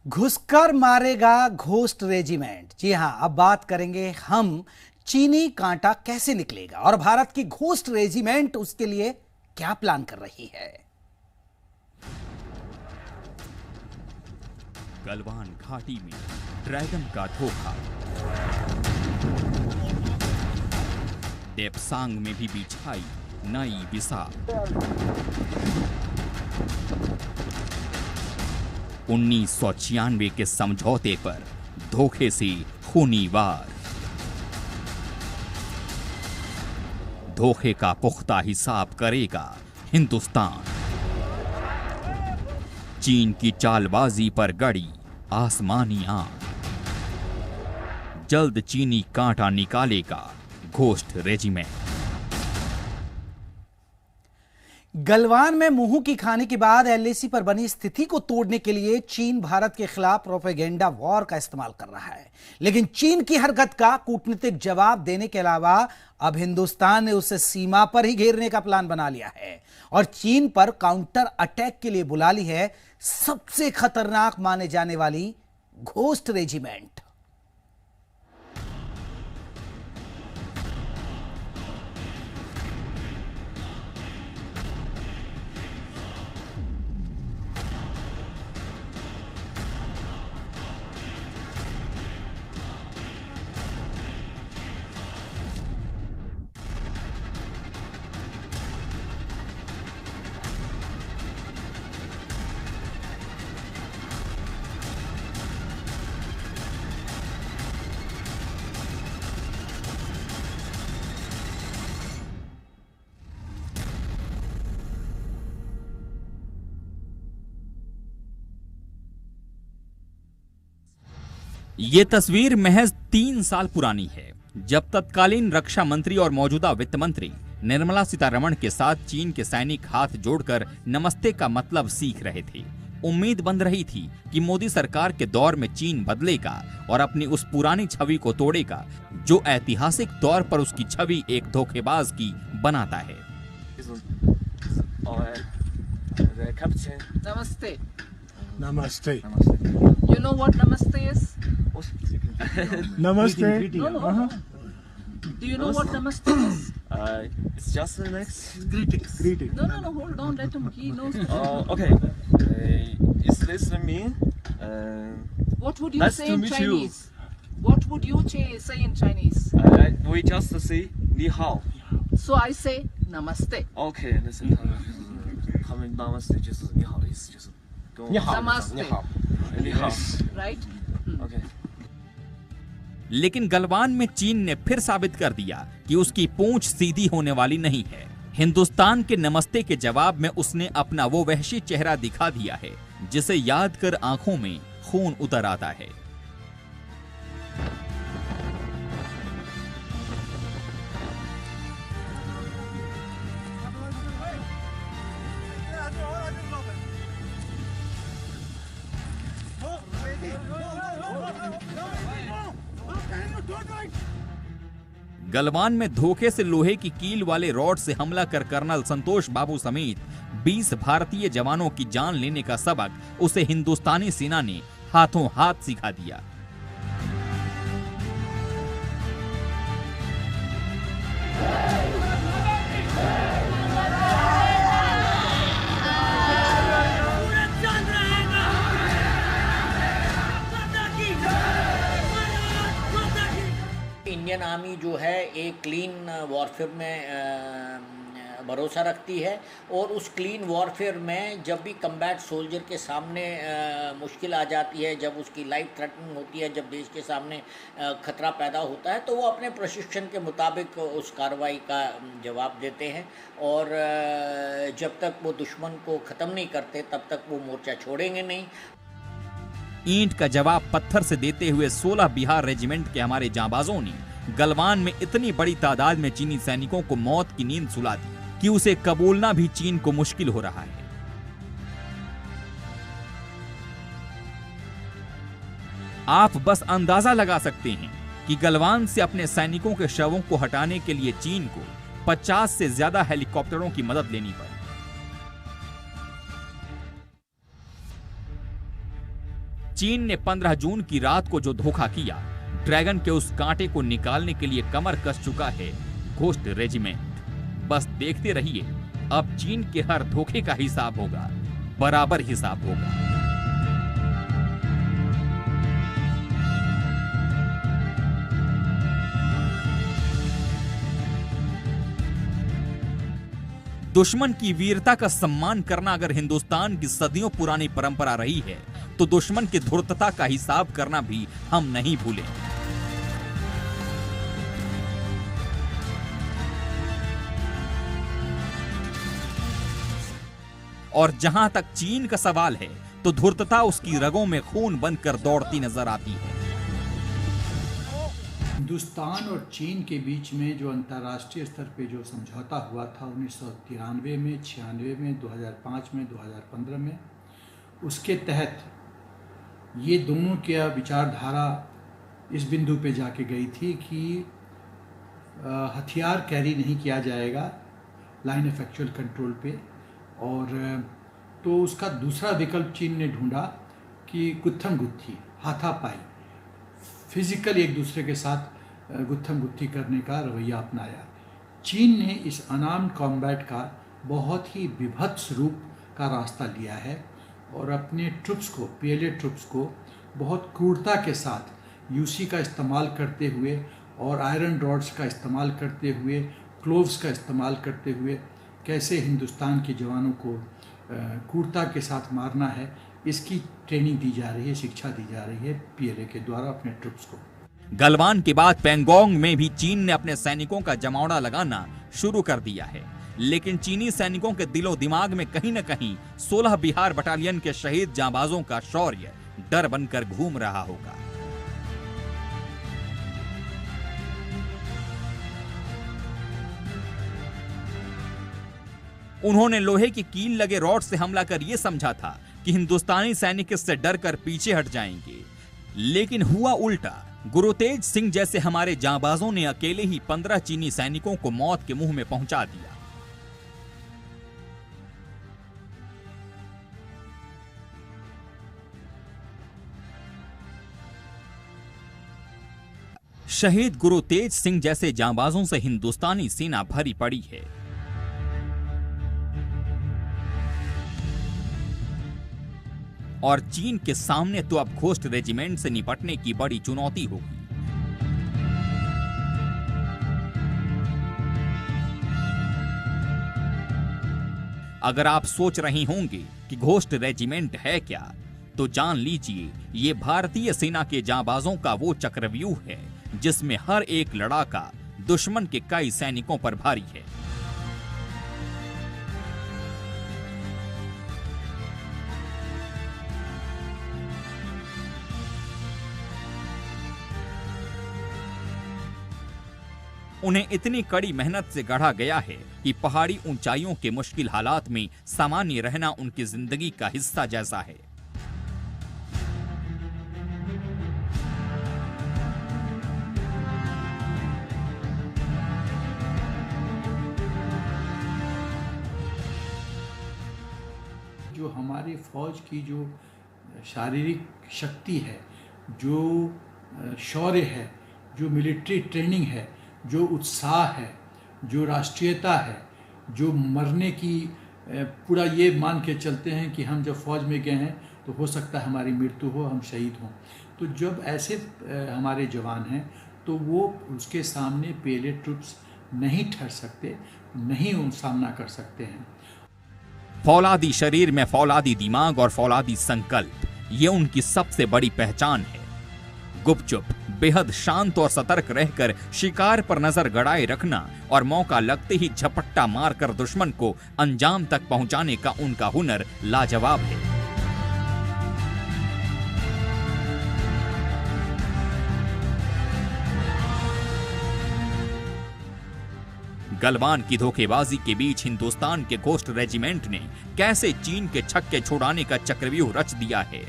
घुसकर मारेगा ghost regiment. जी हां, अब बात करेंगे हम चीनी कांटा कैसे निकलेगा और भारत की घोस्ट रेजिमेंट उसके लिए क्या प्लान कर रही है। गलवान घाटी में ड्रैगन का धोखा। देपसांग में भी बिछाई नई विसाख। 1996 के समझौते पर धोखे से खूनी वार। धोखे का पुख्ता हिसाब करेगा हिंदुस्तान। चीन की चालबाजी पर गड़ी आसमानी आंख। जल्द चीनी कांटा निकालेगा घोस्ट रेजिमेंट। गलवान में मुंह की खाने के बाद एलएसी पर बनी स्थिति को तोड़ने के लिए चीन भारत के खिलाफ प्रोपेगेंडा वॉर का इस्तेमाल कर रहा है, लेकिन चीन की हरकत का कूटनीतिक जवाब देने के अलावा अब हिंदुस्तान ने उसे सीमा पर ही घेरने का प्लान बना लिया है और चीन पर काउंटर अटैक के लिए बुला ली है सबसे खतरनाक माने जाने वाली घोस्ट रेजिमेंट। ये तस्वीर महज 3 साल पुरानी है, जब तत्कालीन रक्षा मंत्री और मौजूदा वित्त मंत्री निर्मला सीतारमण के साथ चीन के सैनिक हाथ जोड़कर नमस्ते का मतलब सीख रहे थे। उम्मीद बन रही थी कि मोदी सरकार के दौर में चीन बदलेगा और अपनी उस पुरानी छवि को तोड़ेगा जो ऐतिहासिक तौर पर उसकी छवि एक धोखेबाज की बनाता है। नमस्ते। Namaste. You know what namaste is? Namaste. No, no. Do you know what namaste is? It's just the next. Greetings. Greetings. No, no, no. Hold on. Let him. He knows. Okay. Is this me? What would you Nice say to in meet Chinese? What would you say in Chinese? We just say 你好. So I say namaste. Okay, listen. 他们 namaste 就是你好的意思，就是跟我你好， Namaste. 你好。你好。 Right? Okay. लेकिन गलवान में चीन ने फिर साबित कर दिया कि उसकी पूंछ सीधी होने वाली नहीं है। हिंदुस्तान के नमस्ते के जवाब में उसने अपना वो वहशी चेहरा दिखा दिया है जिसे याद कर आंखों में खून उतर आता है। गलवान में धोखे से लोहे की कील वाले रॉड से हमला कर कर्नल संतोष बाबू समेत 20 भारतीय जवानों की जान लेने का सबक उसे हिंदुस्तानी सेना ने हाथों हाथ सिखा दिया। इंडियन आर्मी जो है एक क्लीन वॉरफेयर में भरोसा रखती है और उस क्लीन वॉरफेयर में जब भी कम्बैट सोल्जर के सामने मुश्किल आ जाती है, जब उसकी लाइफ थ्रेटनिंग होती है, जब देश के सामने खतरा पैदा होता है, तो वो अपने प्रशिक्षण के मुताबिक उस कार्रवाई का जवाब देते हैं और जब तक वो दुश्मन को ख़त्म नहीं करते तब तक वो मोर्चा छोड़ेंगे नहीं। ईंट का जवाब पत्थर से देते हुए 16 बिहार रेजिमेंट के हमारे जांबाजों ने गलवान में इतनी बड़ी तादाद में चीनी सैनिकों को मौत की नींद सुला दी कि उसे कबूलना भी चीन को मुश्किल हो रहा है। आप बस अंदाजा लगा सकते हैं कि गलवान से अपने सैनिकों के शवों को हटाने के लिए चीन को 50 से ज्यादा हेलीकॉप्टरों की मदद लेनी पड़ी। चीन ने 15 जून की रात को जो धोखा किया, ड्रैगन के उस कांटे को निकालने के लिए कमर कस चुका है घोस्ट रेजिमेंट। बस देखते रहिए, अब चीन के हर धोखे का हिसाब होगा, बराबर हिसाब होगा। दुश्मन की वीरता का सम्मान करना अगर हिंदुस्तान की सदियों पुरानी परंपरा रही है, तो दुश्मन की धूर्तता का हिसाब करना भी हम नहीं भूलें। और जहां तक चीन का सवाल है, तो धूर्तता उसकी रगों में खून बनकर दौड़ती नजर आती है। हिंदुस्तान और चीन के बीच में जो अंतर्राष्ट्रीय स्तर पे जो समझौता हुआ था 1993 में, 96 में, 2005 में, 2015 में, उसके तहत ये दोनों की विचारधारा इस बिंदु पे जाके गई थी कि हथियार कैरी नहीं किया जाएगा लाइन ऑफ एक्चुअल कंट्रोल पे। और तो उसका दूसरा विकल्प चीन ने ढूंढा कि गुत्थम गुत्थी, हाथापाई, फिजिकल एक दूसरे के साथ गुत्थम गुत्थी करने का रवैया अपनाया। चीन ने इस अनार्म्ड कॉम्बैट का बहुत ही विभत्स रूप का रास्ता लिया है और अपने ट्रुप्स को, पीएलए ट्रुप्स को बहुत क्रूरता के साथ यूसी का इस्तेमाल करते हुए और आयरन रॉड्स का इस्तेमाल करते हुए, क्लोव्स का इस्तेमाल करते हुए कैसे हिंदुस्तान के जवानों को क्रूरता के साथ मारना है, इसकी ट्रेनिंग दी जा रही है, शिक्षा दी जा रही है पीएलए के द्वारा अपने ट्रुप्स को। गलवान के बाद पैंगोंग में भी चीन ने अपने सैनिकों का जमावड़ा लगाना शुरू कर दिया है, लेकिन चीनी सैनिकों के दिलो दिमाग में कहीं न कहीं 16 बिहार बटालियन के शहीद जांबाजों का शौर्य डर बनकर घूम रहा होगा। उन्होंने लोहे की कील लगे रॉड से हमला कर यह समझा था कि हिंदुस्तानी सैनिक इससे डर कर पीछे हट जाएंगे, लेकिन हुआ उल्टा। गुरु तेज सिंह जैसे हमारे जांबाजों ने अकेले ही 15 चीनी सैनिकों को मौत के मुंह में पहुंचा दिया। शहीद गुरु तेज सिंह जैसे जांबाजों से हिंदुस्तानी सेना भरी पड़ी है। और चीन के सामने तो अब घोस्ट रेजिमेंट से निपटने की बड़ी चुनौती होगी। अगर आप सोच रहे होंगे कि घोस्ट रेजिमेंट है क्या, तो जान लीजिए ये भारतीय सेना के जांबाजों का वो चक्रव्यूह है जिसमें हर एक लड़ाका दुश्मन के कई सैनिकों पर भारी है। उन्हें इतनी कड़ी मेहनत से गढ़ा गया है कि पहाड़ी ऊंचाइयों के मुश्किल हालात में सामान्य रहना उनकी जिंदगी का हिस्सा जैसा है। जो हमारी फौज की जो शारीरिक शक्ति है, जो शौर्य है, जो मिलिट्री ट्रेनिंग है, जो उत्साह है, जो राष्ट्रीयता है, जो मरने की पूरा ये मान के चलते हैं कि हम जब फौज में गए हैं तो हो सकता है हमारी मृत्यु हो, हम शहीद हों। तो जब ऐसे हमारे जवान हैं तो वो उसके सामने पीएलए ट्रुप्स नहीं ठहर सकते, नहीं उन सामना कर सकते हैं। फौलादी शरीर में फौलादी दिमाग और फौलादी संकल्प, ये उनकी सबसे बड़ी पहचान है। गुपचुप, बेहद शांत और सतर्क रहकर शिकार पर नजर गड़ाए रखना और मौका लगते ही झपट्टा मारकर दुश्मन को अंजाम तक पहुंचाने का उनका हुनर लाजवाब है। गलवान की धोखेबाजी के बीच हिंदुस्तान के घोस्ट रेजिमेंट ने कैसे चीन के छक्के छुड़ाने का चक्रव्यूह रच दिया है,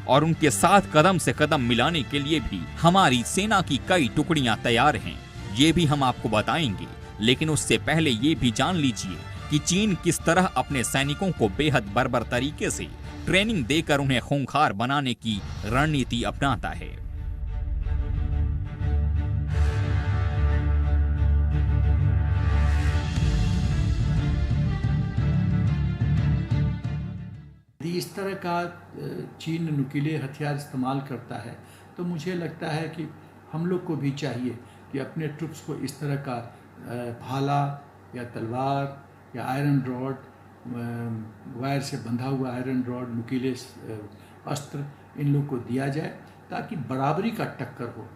और उनके साथ कदम से कदम मिलाने के लिए भी हमारी सेना की कई टुकड़ियां तैयार हैं, ये भी हम आपको बताएंगे। लेकिन उससे पहले ये भी जान लीजिए कि चीन किस तरह अपने सैनिकों को बेहद बर्बर तरीके से ट्रेनिंग देकर उन्हें खूंखार बनाने की रणनीति अपनाता है। यदि इस तरह का चीन नुकीले हथियार इस्तेमाल करता है तो मुझे लगता है कि हम लोग को भी चाहिए कि अपने ट्रुप्स को इस तरह का भाला या तलवार या आयरन रॉड, वायर से बंधा हुआ आयरन रॉड, नुकीले अस्त्र इन लोग को दिया जाए ताकि बराबरी का टक्कर हो।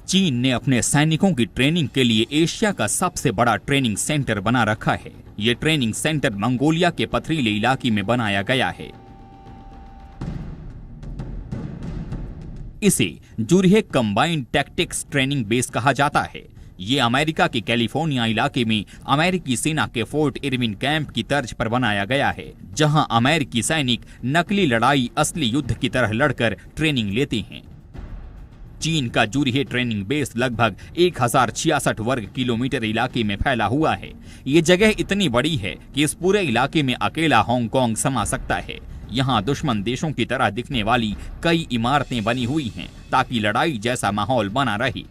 चीन ने अपने सैनिकों की ट्रेनिंग के लिए एशिया का सबसे बड़ा ट्रेनिंग सेंटर बना रखा है। ये ट्रेनिंग सेंटर मंगोलिया के पथरीले इलाके में बनाया गया है। इसे जुरहे कंबाइंड टैक्टिक्स ट्रेनिंग बेस कहा जाता है। ये अमेरिका के कैलिफोर्निया इलाके में अमेरिकी सेना के फोर्ट इरविन कैंप की तर्ज पर बनाया गया है, जहां अमेरिकी सैनिक नकली लड़ाई असली युद्ध की तरह लड़कर ट्रेनिंग लेते हैं। चीन का जुरहे ट्रेनिंग बेस लगभग 1066 वर्ग किलोमीटर इलाके में फैला हुआ है। ये जगह इतनी बड़ी है कि इस पूरे इलाके में अकेला हांगकांग समा सकता है। यहाँ दुश्मन देशों की तरह दिखने वाली कई इमारतें बनी हुई हैं ताकि लड़ाई जैसा माहौल बना रहे।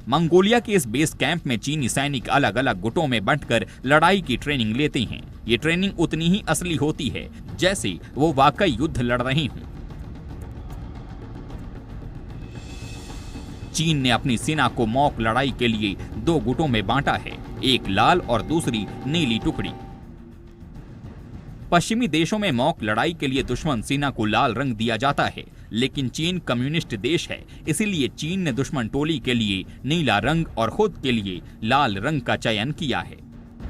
मंगोलिया के इस बेस कैंप में चीनी सैनिक अलग अलग गुटों में बंटकर लड़ाई की ट्रेनिंग लेते हैं। ये ट्रेनिंग उतनी ही असली होती है जैसे वो वाकई युद्ध लड़ रहे हों। चीन ने अपनी सेना को मॉक लड़ाई के लिए 2 गुटों में बांटा है, एक लाल और दूसरी नीली टुकड़ी। पश्चिमी देशों में मॉक लड़ाई के लिए दुश्मन सेना को लाल रंग दिया जाता है, लेकिन चीन कम्युनिस्ट देश है, इसीलिए चीन ने दुश्मन टोली के लिए नीला रंग और खुद के लिए लाल रंग का चयन किया है।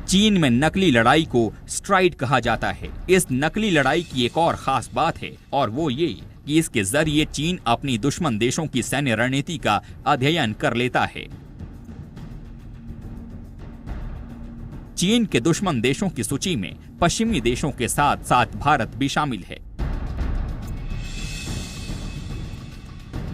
चीन में नकली लड़ाई को स्ट्राइड कहा जाता है। इस नकली लड़ाई की एक और खास बात है और वो ये कि इसके जरिए चीन अपनी दुश्मन देशों की सैन्य रणनीति का अध्ययन कर लेता है। चीन के दुश्मन देशों की सूची में पश्चिमी देशों के साथ साथ भारत भी शामिल है।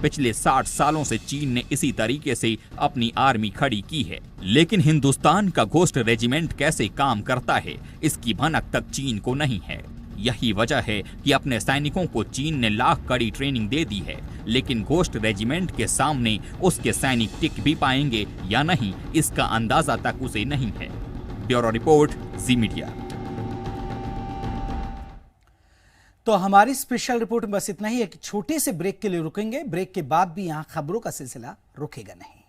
पिछले 60 सालों से चीन ने इसी तरीके से अपनी आर्मी खड़ी की है, लेकिन हिंदुस्तान का घोस्ट रेजिमेंट कैसे काम करता है इसकी भनक तक चीन को नहीं है। यही वजह है कि अपने सैनिकों को चीन ने लाख कड़ी ट्रेनिंग दे दी है, लेकिन घोस्ट रेजिमेंट के सामने उसके सैनिक टिक भी पाएंगे या नहीं इसका अंदाजा तक उसे नहीं है। ब्यूरो रिपोर्ट, जी मीडिया। तो हमारी स्पेशल रिपोर्ट में बस इतना ही है कि छोटे से ब्रेक के लिए रुकेंगे। ब्रेक के बाद भी यहां खबरों का सिलसिला रुकेगा नहीं।